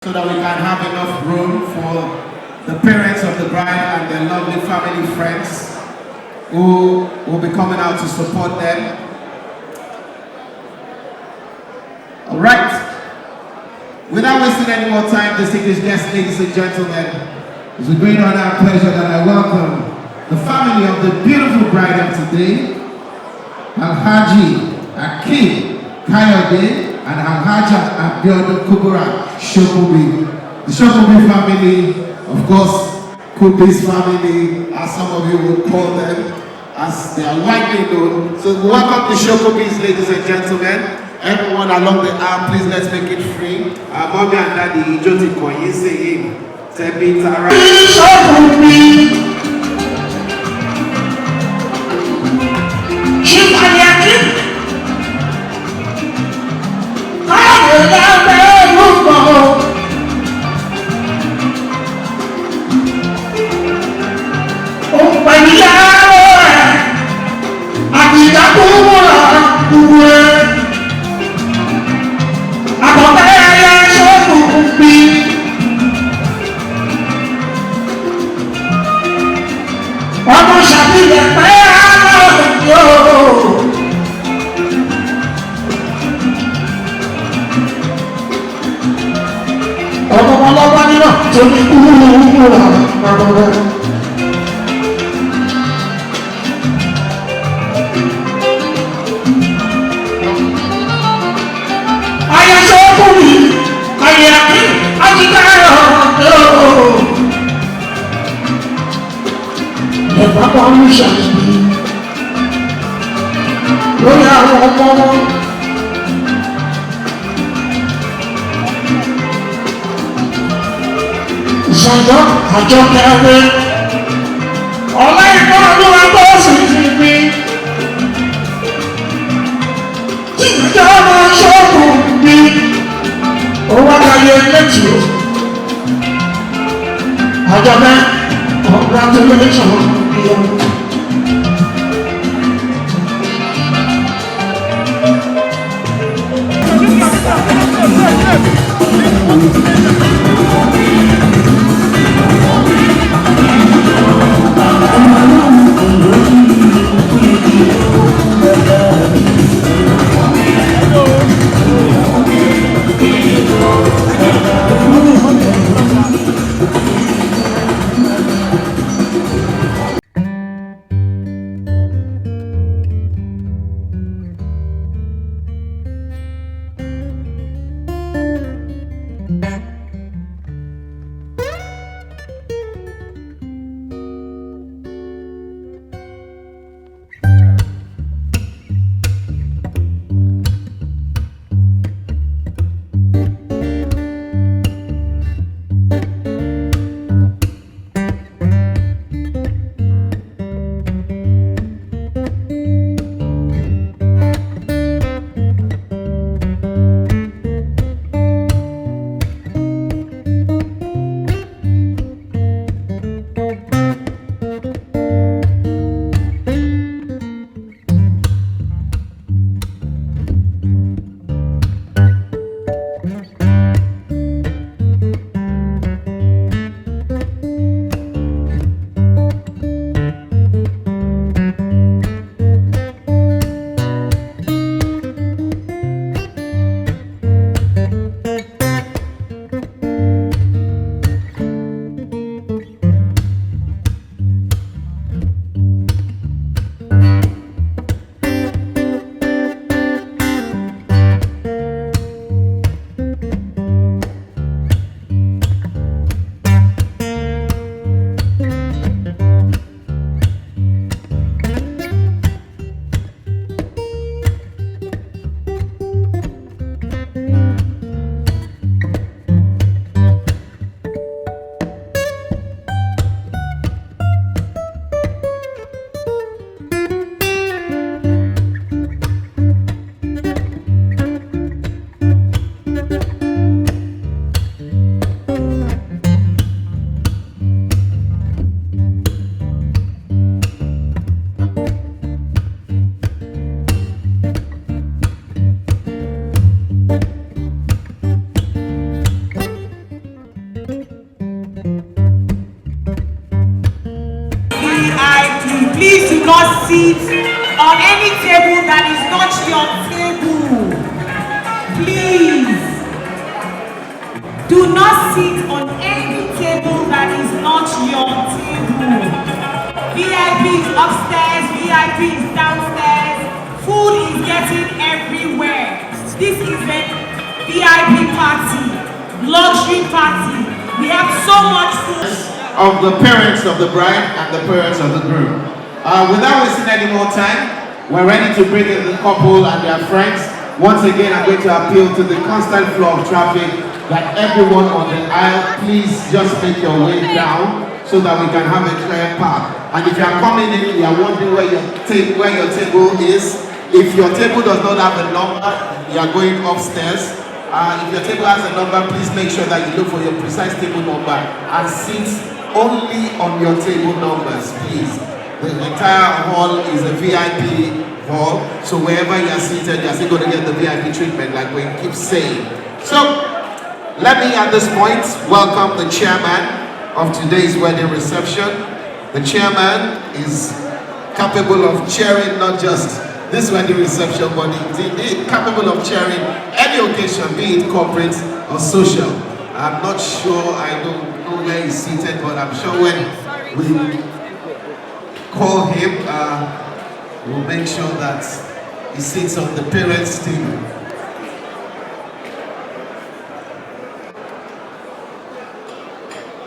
so that we can have enough room for the parents of the bride and their lovely family friends who will be coming out to support them. All right. Without wasting any more time, distinguished guests, ladies and gentlemen, it's a great honor and pleasure that I welcome the family of the beautiful bride of today, Alhaji Kayode and Alhaja Shokunbi. The Shokunbi family, of course, Kubis family, as some of you would call them, as they are widely known. So welcome the Shokunbis, ladies and gentlemen. Everyone along the aisle, please let's make it free. Mommy and Daddy, Ijoti Koyi saying, Tebi Tara. Shokunbi. sit on any table that is not your table. Please. Do not sit on any table that is not your table. VIP is upstairs, VIP is downstairs. Food is getting everywhere. This is a VIP party, luxury party. We have so much food. Of the parents of the bride and the parents of the groom. Without wasting any more time, we're ready to bring in the couple and their friends. Once again, I'm going to appeal to the constant flow of traffic that everyone on the aisle, please just make your way down so that we can have a clear path. And if you are coming in, you are wondering where your table is. If your table does not have a number, you are going upstairs. If your table has a number, please make sure that you look for your precise table number and sit only on your table numbers, please. The entire hall is a VIP hall, so wherever you are seated, you are still going to get the VIP treatment, like we keep saying. So, let me at this point welcome the chairman of today's wedding reception. The chairman is capable of chairing not just this wedding reception, but indeed capable of chairing any occasion, be it corporate or social. I'm not sure, I don't know where he's seated, but I'm sure when we call him, we'll make sure that he sits on the parents' table.